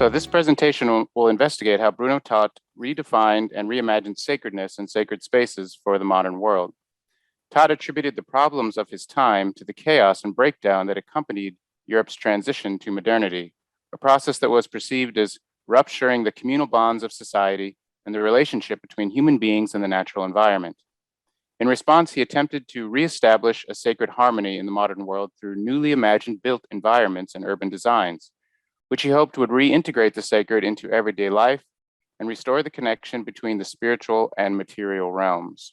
So this presentation will investigate how Bruno Taut redefined and reimagined sacredness and sacred spaces for the modern world. Taut attributed the problems of his time to the chaos and breakdown that accompanied Europe's transition to modernity, a process that was perceived as rupturing the communal bonds of society and the relationship between human beings and the natural environment. In response, he attempted to reestablish a sacred harmony in the modern world through newly imagined built environments and urban designs, which he hoped would reintegrate the sacred into everyday life and restore the connection between the spiritual and material realms.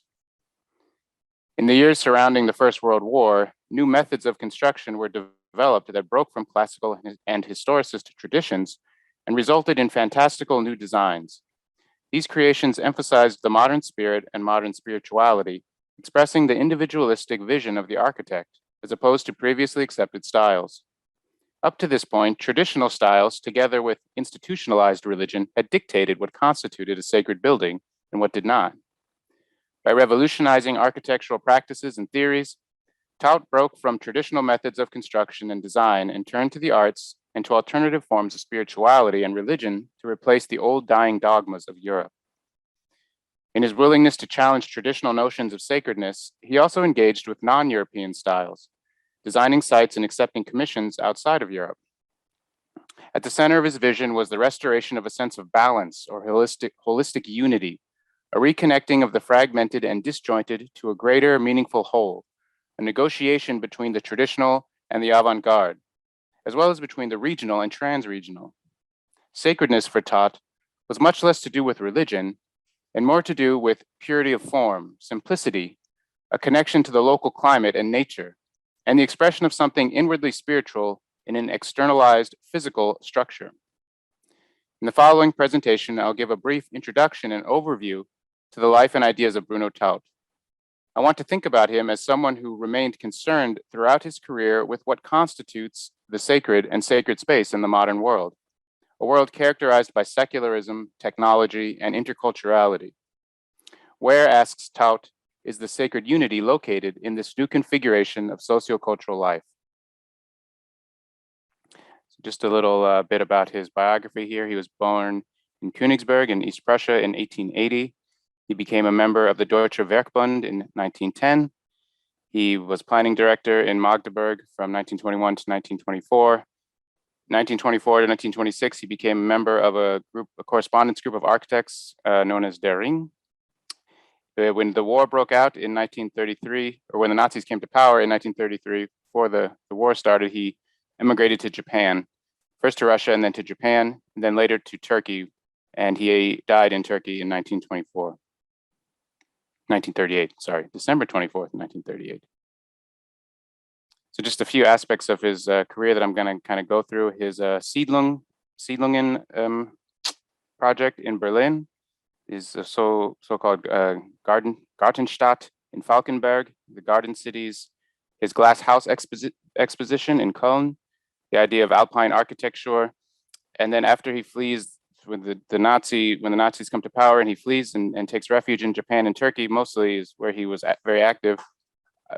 In the years surrounding the First World War, new methods of construction were developed that broke from classical and historicist traditions and resulted in fantastical new designs. These creations emphasized the modern spirit and modern spirituality, expressing the individualistic vision of the architect, as opposed to previously accepted styles. Up to this point, traditional styles, together with institutionalized religion, had dictated what constituted a sacred building and what did not. By revolutionizing architectural practices and theories, Taut broke from traditional methods of construction and design and turned to the arts and to alternative forms of spirituality and religion to replace the old dying dogmas of Europe. In his willingness to challenge traditional notions of sacredness, he also engaged with non-European styles, designing sites and accepting commissions outside of Europe. At the center of his vision was the restoration of a sense of balance or holistic unity, a reconnecting of the fragmented and disjointed to a greater meaningful whole, a negotiation between the traditional and the avant-garde, as well as between the regional and trans-regional. Sacredness for Taut was much less to do with religion and more to do with purity of form, simplicity, a connection to the local climate and nature, and the expression of something inwardly spiritual in an externalized physical structure. In the following presentation, I'll give a brief introduction and overview to the life and ideas of Bruno Taut. I want to think about him as someone who remained concerned throughout his career with what constitutes the sacred and sacred space in the modern world, a world characterized by secularism, technology, and interculturality. Where, asks Taut, is the sacred unity located in this new configuration of sociocultural life? So just a little bit about his biography here. He was born in Königsberg in East Prussia in 1880. He became a member of the Deutsche Werkbund in 1910. He was planning director in Magdeburg from 1921 to 1924. 1924 to 1926, he became a member of a correspondence group of architects known as Der Ring. When the war broke out in 1933, or when the Nazis came to power in 1933, before the war started, he immigrated to Japan, first to Russia and then to Japan, and then later to Turkey, and he died in Turkey in 1938, December 24th, 1938. So just a few aspects of his career that I'm going to kind of go through. His Siedlungen project in Berlin, his so-called Gartenstadt in Falkenberg, the Garden Cities, his Glass House exposition in Köln, the idea of Alpine Architecture, and then after he flees, when the Nazis come to power and he flees and takes refuge in Japan and Turkey, mostly is where he was very active.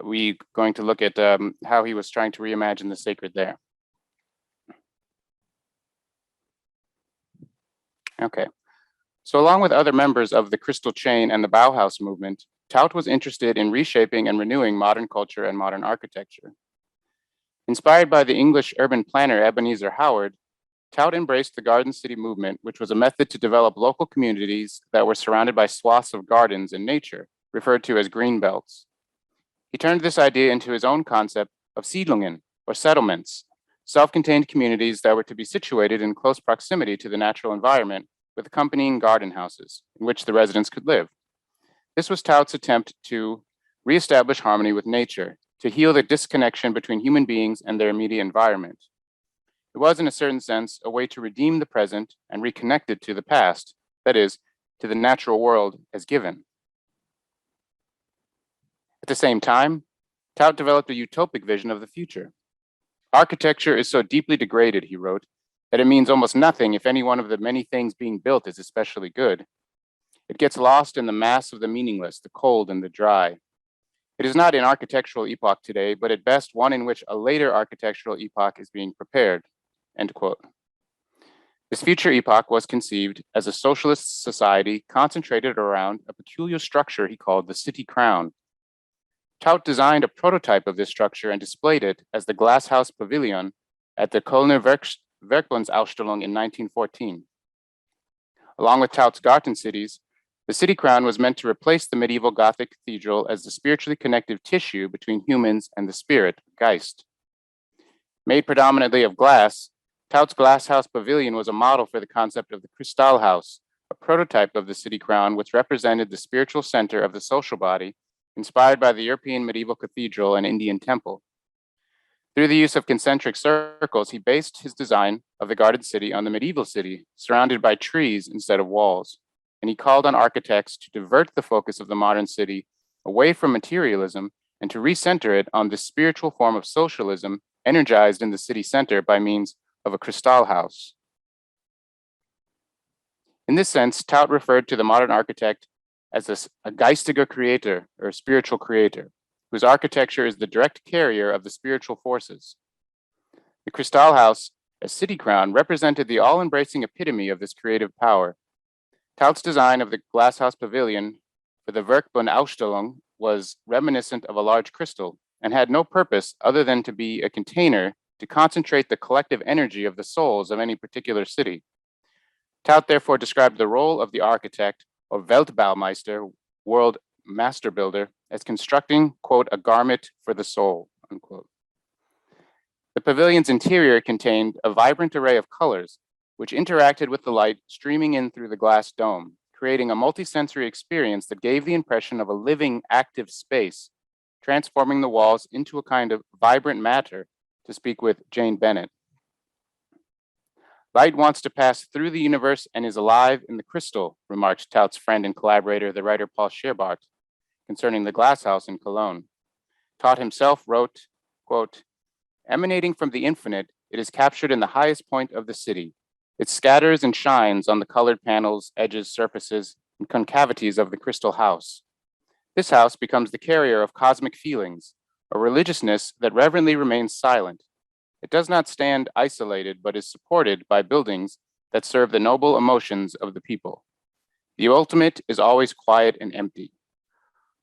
We're going to look at how he was trying to reimagine the sacred there. Okay, so along with other members of the Crystal Chain and the Bauhaus movement, Taut was interested in reshaping and renewing modern culture and modern architecture. Inspired by the English urban planner Ebenezer Howard, Taut embraced the Garden City movement, which was a method to develop local communities that were surrounded by swaths of gardens and nature, referred to as green belts. He turned this idea into his own concept of Siedlungen, or settlements, self-contained communities that were to be situated in close proximity to the natural environment with accompanying garden houses in which the residents could live. This was Taut's attempt to reestablish harmony with nature, to heal the disconnection between human beings and their immediate environment. It was, in a certain sense, a way to redeem the present and reconnect it to the past, that is, to the natural world as given. At the same time, Taut developed a utopic vision of the future. Architecture is so deeply degraded, he wrote, that it means almost nothing if any one of the many things being built is especially good. It gets lost in the mass of the meaningless, the cold and the dry. It is not an architectural epoch today, but at best one in which a later architectural epoch is being prepared, end quote. This future epoch was conceived as a socialist society concentrated around a peculiar structure he called the city crown. Taut designed a prototype of this structure and displayed it as the Glasshouse Pavilion at the Kölner Werkbundsausstellung in 1914. Along with Taut's Garten cities, the city crown was meant to replace the medieval Gothic cathedral as the spiritually connective tissue between humans and the spirit, Geist. Made predominantly of glass, Taut's Glasshouse Pavilion was a model for the concept of the Kristallhaus, a prototype of the city crown which represented the spiritual center of the social body, inspired by the European medieval cathedral and Indian temple. Through the use of concentric circles, he based his design of the guarded city on the medieval city, surrounded by trees instead of walls, and he called on architects to divert the focus of the modern city away from materialism and to recenter it on the spiritual form of socialism energized in the city center by means of a Kristallhaus. In this sense, Taut referred to the modern architect as a geistiger creator, or a spiritual creator, whose architecture is the direct carrier of the spiritual forces. The Kristallhaus, as city crown, represented the all-embracing epitome of this creative power. Taut's design of the Glasshouse Pavilion for the Werkbundausstellung was reminiscent of a large crystal and had no purpose other than to be a container to concentrate the collective energy of the souls of any particular city. Taut therefore described the role of the architect, or Weltbaumeister, world master builder, as constructing, quote, a garment for the soul, unquote. The pavilion's interior contained a vibrant array of colors, which interacted with the light streaming in through the glass dome, creating a multisensory experience that gave the impression of a living, active space, transforming the walls into a kind of vibrant matter, to speak with Jane Bennett. Light wants to pass through the universe and is alive in the crystal, remarked Taut's friend and collaborator, the writer Paul Scherbart, concerning the glasshouse in Cologne. Taut himself wrote, quote, emanating from the infinite, it is captured in the highest point of the city. It scatters and shines on the colored panels, edges, surfaces, and concavities of the crystal house. This house becomes the carrier of cosmic feelings, a religiousness that reverently remains silent. It does not stand isolated, but is supported by buildings that serve the noble emotions of the people. The ultimate is always quiet and empty.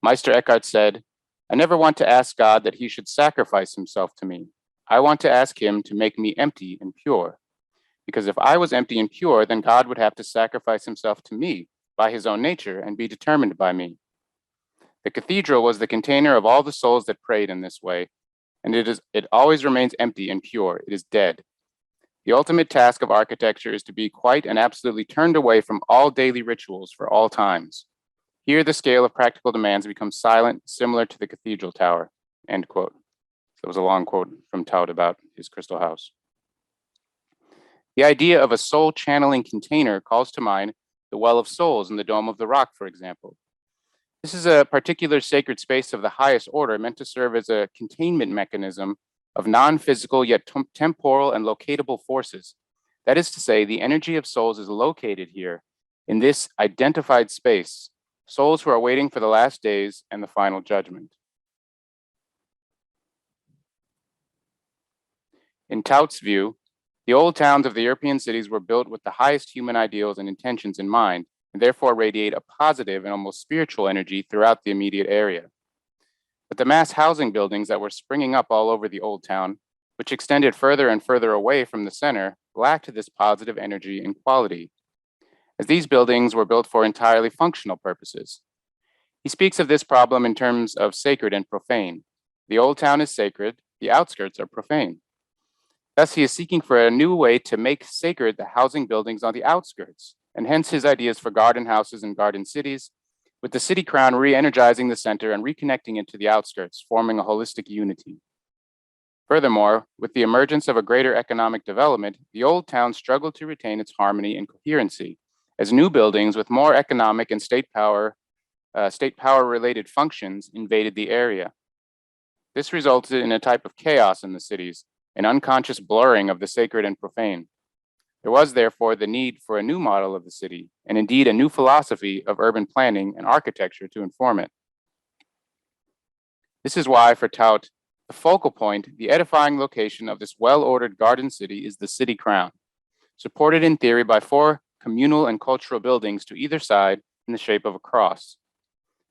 Meister Eckhart said, I never want to ask God that he should sacrifice himself to me. I want to ask him to make me empty and pure. Because if I was empty and pure, then God would have to sacrifice himself to me by his own nature and be determined by me. The cathedral was the container of all the souls that prayed in this way, and it always remains empty and pure. It is dead. The ultimate task of architecture is to be quite and absolutely turned away from all daily rituals for all times. Here, the scale of practical demands becomes silent, similar to the cathedral tower, end quote. That was a long quote from Taut about his crystal house. The idea of a soul channeling container calls to mind the Well of Souls in the Dome of the Rock, for example. This is a particular sacred space of the highest order meant to serve as a containment mechanism of non-physical yet temporal and locatable forces. That is to say, the energy of souls is located here in this identified space, souls who are waiting for the last days and the final judgment. In Taut's view, the old towns of the European cities were built with the highest human ideals and intentions in mind, and therefore radiate a positive and almost spiritual energy throughout the immediate area. But the mass housing buildings that were springing up all over the old town, which extended further and further away from the center, lacked this positive energy and quality, as these buildings were built for entirely functional purposes. He speaks of this problem in terms of sacred and profane. The old town is sacred, the outskirts are profane. Thus, he is seeking for a new way to make sacred the housing buildings on the outskirts, and hence his ideas for garden houses and garden cities, with the city crown re-energizing the center and reconnecting it to the outskirts, forming a holistic unity. Furthermore, with the emergence of a greater economic development, the old town struggled to retain its harmony and coherency, as new buildings with more economic and state power-related functions invaded the area. This resulted in a type of chaos in the cities, an unconscious blurring of the sacred and profane. There was therefore the need for a new model of the city, and indeed a new philosophy of urban planning and architecture to inform it. This is why, for Taut, the focal point, the edifying location of this well-ordered garden city is the city crown. supported in theory by 4 communal and cultural buildings to either side in the shape of a cross.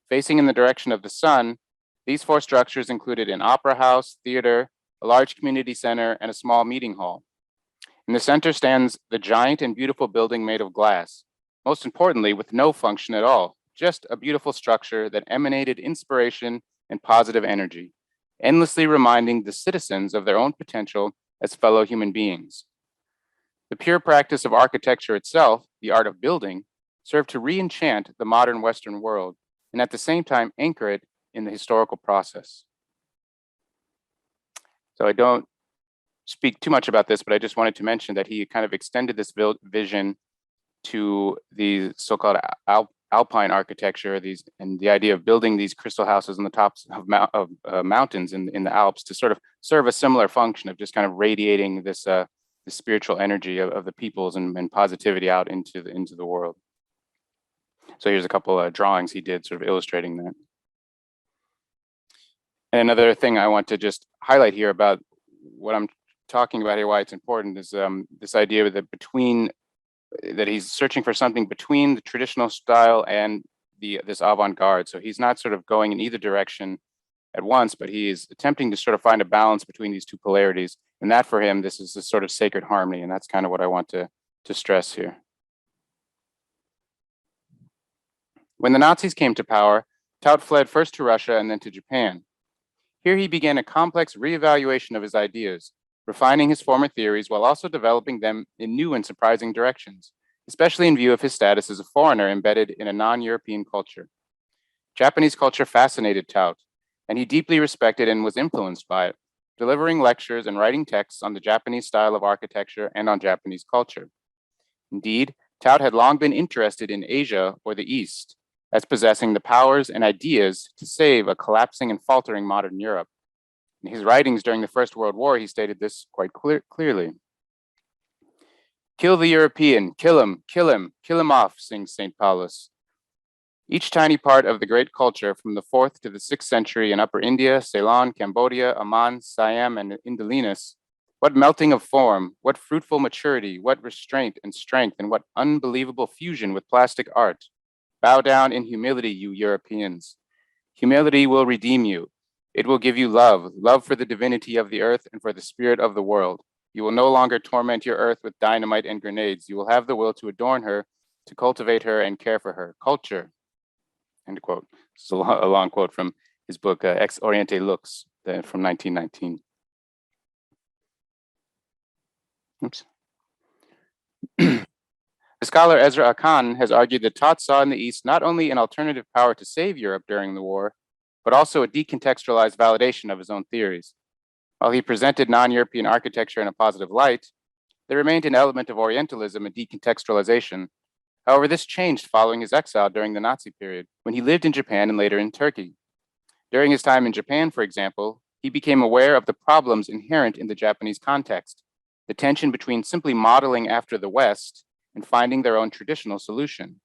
Facing in the direction of the sun, these 4 structures included an opera house, theater, a large community center, and a small meeting hall. In the center stands the giant and beautiful building made of glass, most importantly, with no function at all, just a beautiful structure that emanated inspiration and positive energy, endlessly reminding the citizens of their own potential as fellow human beings. The pure practice of architecture itself, the art of building, served to re-enchant the modern Western world and at the same time anchor it in the historical process. So I don't speak too much about this, but I just wanted to mention that he kind of extended this vision to the so-called Alpine architecture, and the idea of building these crystal houses on the tops of mountains in the Alps to sort of serve a similar function of just kind of radiating this the spiritual energy of the peoples and positivity out into the world. So here's a couple of drawings he did sort of illustrating that. And another thing I want to just highlight here about what I'm talking about here, why it's important, is this idea that he's searching for something between the traditional style and this avant-garde. So he's not sort of going in either direction at once, but he is attempting to sort of find a balance between these 2 polarities. And that for him, this is a sort of sacred harmony. And that's kind of what I want to stress here. When the Nazis came to power, Taut fled first to Russia and then to Japan. Here he began a complex reevaluation of his ideas, refining his former theories while also developing them in new and surprising directions, especially in view of his status as a foreigner embedded in a non-European culture. Japanese culture fascinated Taut, and he deeply respected and was influenced by it, delivering lectures and writing texts on the Japanese style of architecture and on Japanese culture. Indeed, Taut had long been interested in Asia or the East, as possessing the powers and ideas to save a collapsing and faltering modern Europe. In his writings during the First World War, he stated this quite clearly. "Kill the European, kill him off," sings St. Paulus. Each tiny part of the great culture from the 4th to the 6th century in Upper India, Ceylon, Cambodia, Oman, Siam, and Indolenus, what melting of form, what fruitful maturity, what restraint and strength, and what unbelievable fusion with plastic art. Bow down in humility, you Europeans. Humility will redeem you. It will give you love for the divinity of the earth and for the spirit of the world. You will no longer torment your earth with dynamite and grenades. You will have the will to adorn her, to cultivate her and care for her. Culture." End quote. This is a long quote from his book, Ex Oriente Lux, from 1919. Oops. The scholar Ezra Akan has argued that Taut saw in the East not only an alternative power to save Europe during the war, but also a decontextualized validation of his own theories. While he presented non-European architecture in a positive light, there remained an element of Orientalism and decontextualization. However, this changed following his exile during the Nazi period, when he lived in Japan and later in Turkey. During his time in Japan, for example, he became aware of the problems inherent in the Japanese context, the tension between simply modeling after the West and finding their own traditional solution.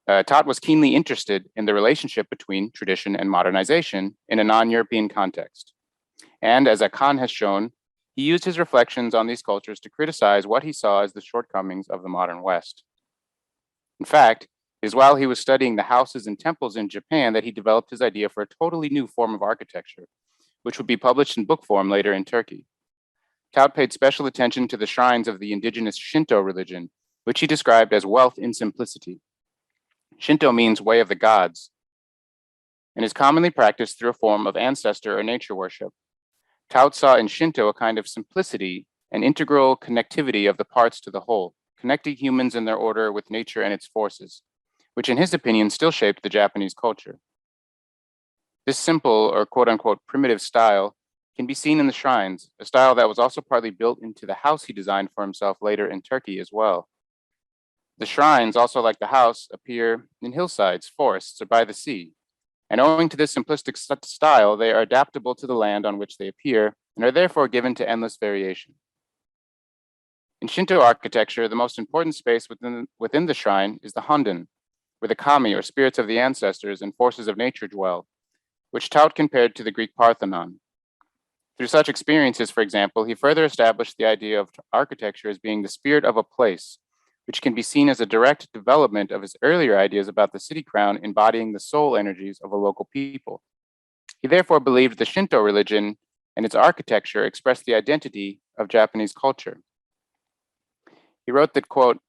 Taut was keenly interested in the relationship between tradition and modernization in a non-European context. And as Akan has shown, he used his reflections on these cultures to criticize what he saw as the shortcomings of the modern West. In fact, it is while he was studying the houses and temples in Japan that he developed his idea for a totally new form of architecture, which would be published in book form later in Turkey. Taut paid special attention to the shrines of the indigenous Shinto religion, which he described as wealth in simplicity. Shinto means way of the gods, and is commonly practiced through a form of ancestor or nature worship. Taut saw in Shinto a kind of simplicity and integral connectivity of the parts to the whole, connecting humans and their order with nature and its forces, which in his opinion still shaped the Japanese culture. This simple or quote-unquote primitive style can be seen in the shrines, a style that was also partly built into the house he designed for himself later in Turkey as well. The shrines, also like the house, appear in hillsides, forests, or by the sea. And owing to this simplistic style, they are adaptable to the land on which they appear and are therefore given to endless variation. In Shinto architecture, the most important space within the shrine is the Honden, where the kami, or spirits of the ancestors and forces of nature dwell, which Taut compared to the Greek Parthenon. Through such experiences, for example, he further established the idea of architecture as being the spirit of a place, which can be seen as a direct development of his earlier ideas about the city crown embodying the soul energies of a local people. He therefore believed the Shinto religion and its architecture expressed the identity of Japanese culture. He wrote that, quote,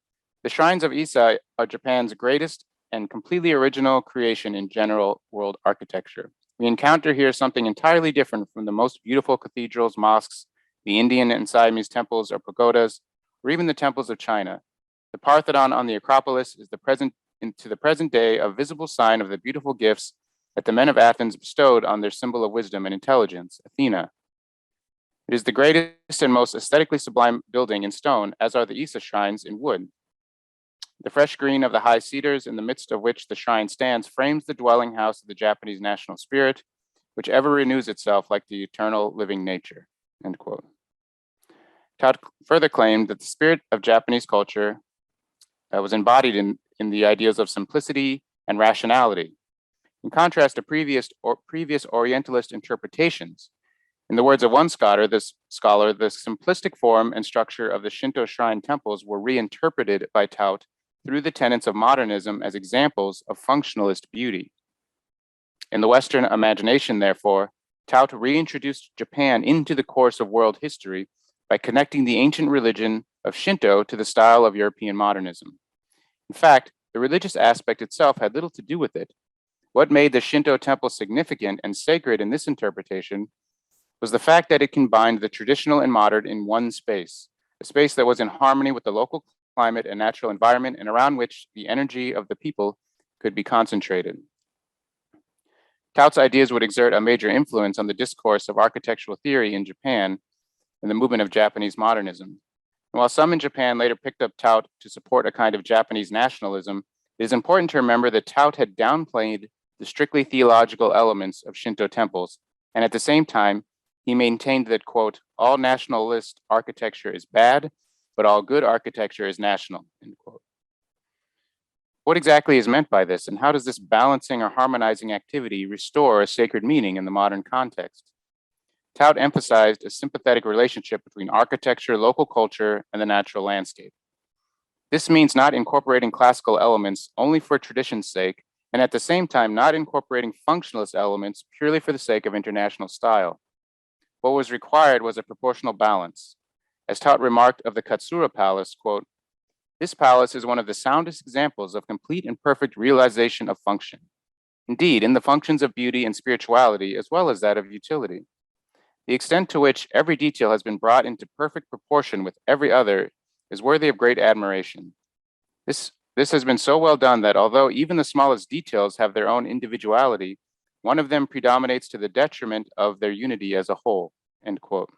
"The shrines of Issa are Japan's greatest and completely original creation in general world architecture. We encounter here something entirely different from the most beautiful cathedrals, mosques, the Indian and Siamese temples or pagodas, or even the temples of China. The Parthenon on the Acropolis is to the present day a visible sign of the beautiful gifts that the men of Athens bestowed on their symbol of wisdom and intelligence, Athena. It is the greatest and most aesthetically sublime building in stone, as are the Issa shrines in wood. The fresh green of the high cedars in the midst of which the shrine stands frames the dwelling house of the Japanese national spirit, which ever renews itself like the eternal living nature," end quote. Taut further claimed that the spirit of Japanese culture was embodied in the ideas of simplicity and rationality. In contrast to previous Orientalist interpretations, in the words of one scholar, the simplistic form and structure of the Shinto shrine temples were reinterpreted by Taut through the tenets of modernism as examples of functionalist beauty. In the Western imagination, therefore, Taut reintroduced Japan into the course of world history by connecting the ancient religion of Shinto to the style of European modernism. In fact, the religious aspect itself had little to do with it. What made the Shinto temple significant and sacred in this interpretation was the fact that it combined the traditional and modern in one space, a space that was in harmony with the local climate and natural environment and around which the energy of the people could be concentrated. Taut's ideas would exert a major influence on the discourse of architectural theory in Japan and the movement of Japanese modernism. And while some in Japan later picked up Taut to support a kind of Japanese nationalism, it is important to remember that Taut had downplayed the strictly theological elements of Shinto temples, and at the same time, he maintained that, quote, "all nationalist architecture is bad, but all good architecture is national," end quote. What exactly is meant by this, and how does this balancing or harmonizing activity restore a sacred meaning in the modern context? Taut emphasized a sympathetic relationship between architecture, local culture, and the natural landscape. This means not incorporating classical elements only for tradition's sake, and at the same time not incorporating functionalist elements purely for the sake of international style. What was required was a proportional balance. As Taut remarked of the Katsura Palace, quote, "This palace is one of the soundest examples of complete and perfect realization of function. Indeed, in the functions of beauty and spirituality, as well as that of utility. The extent to which every detail has been brought into perfect proportion with every other is worthy of great admiration. This has been so well done that although even the smallest details have their own individuality, one of them predominates to the detriment of their unity as a whole," end quote.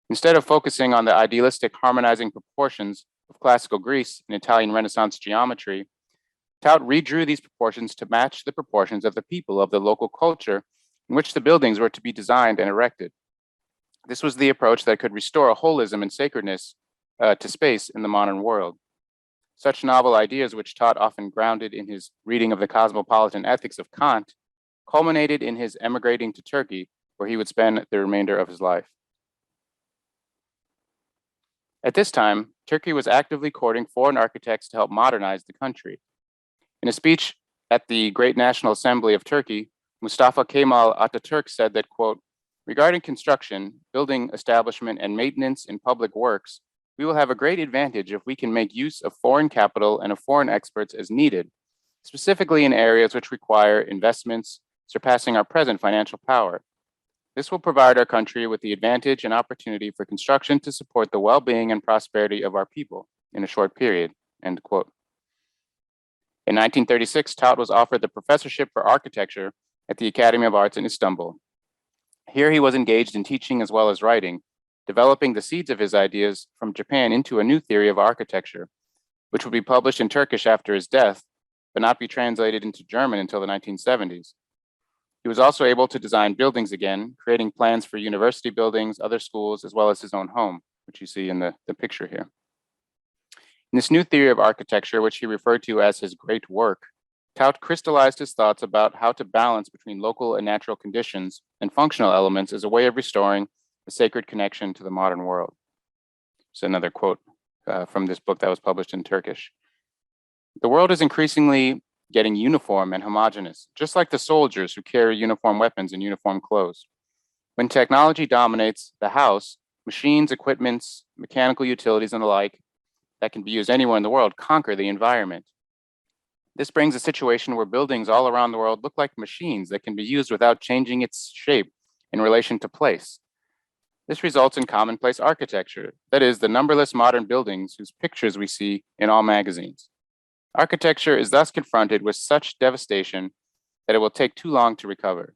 Instead of focusing on the idealistic harmonizing proportions of classical Greece and Italian Renaissance geometry, Taut redrew these proportions to match the proportions of the people of the local culture in which the buildings were to be designed and erected. This was the approach that could restore a holism and sacredness to space in the modern world. Such novel ideas, which Taut often grounded in his reading of the cosmopolitan ethics of Kant, culminated in his emigrating to Turkey, where he would spend the remainder of his life. At this time, Turkey was actively courting foreign architects to help modernize the country. In a speech at the Great National Assembly of Turkey, Mustafa Kemal Ataturk said that, quote, "Regarding construction, building establishment, and maintenance in public works, we will have a great advantage if we can make use of foreign capital and of foreign experts as needed, specifically in areas which require investments surpassing our present financial power. This will provide our country with the advantage and opportunity for construction to support the well-being and prosperity of our people in a short period," end quote. In 1936, Taut was offered the professorship for architecture at the Academy of Arts in Istanbul. Here he was engaged in teaching as well as writing, developing the seeds of his ideas from Japan into a new theory of architecture, which would be published in Turkish after his death, but not be translated into German until the 1970s. He was also able to design buildings again, creating plans for university buildings, other schools, as well as his own home, which you see in the picture here. In this new theory of architecture, which he referred to as his great work, Taut crystallized his thoughts about how to balance between local and natural conditions and functional elements as a way of restoring a sacred connection to the modern world. It's another quote from this book that was published in Turkish. The world is increasingly getting uniform and homogeneous, just like the soldiers who carry uniform weapons and uniform clothes. When technology dominates the house, machines, equipments, mechanical utilities, and the like that can be used anywhere in the world conquer the environment. This brings a situation where buildings all around the world look like machines that can be used without changing its shape in relation to place. This results in commonplace architecture, that is, the numberless modern buildings whose pictures we see in all magazines. Architecture is thus confronted with such devastation that it will take too long to recover.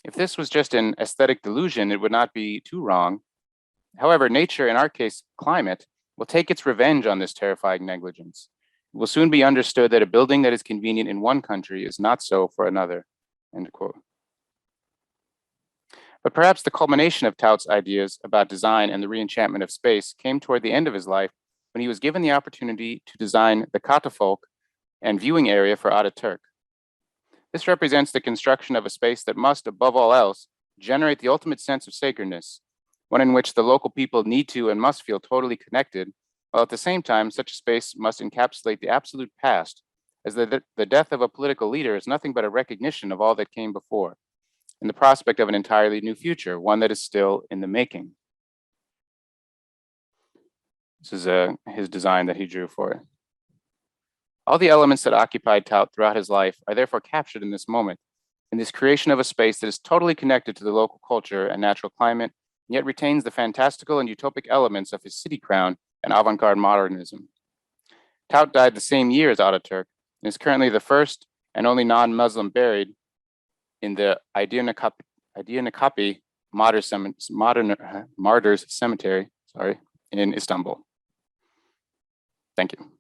If this was just an aesthetic delusion, it would not be too wrong. However, nature, in our case, climate, will take its revenge on this terrifying negligence. It will soon be understood that a building that is convenient in one country is not so for another. End quote. But perhaps the culmination of Taut's ideas about design and the reenchantment of space came toward the end of his life when he was given the opportunity to design the catafalque and viewing area for Ataturk. This represents the construction of a space that must, above all else, generate the ultimate sense of sacredness, one in which the local people need to and must feel totally connected, while at the same time, such a space must encapsulate the absolute past, as the death of a political leader is nothing but a recognition of all that came before, and the prospect of an entirely new future, one that is still in the making. This is his design that he drew for it. All the elements that occupied Taut throughout his life are therefore captured in this moment, in this creation of a space that is totally connected to the local culture and natural climate, and yet retains the fantastical and utopic elements of his city crown and avant-garde modernism. Taut died the same year as Ataturk and is currently the first and only non-Muslim buried in the Aydiyanakapi Martyrs Cemetery in Istanbul. Thank you.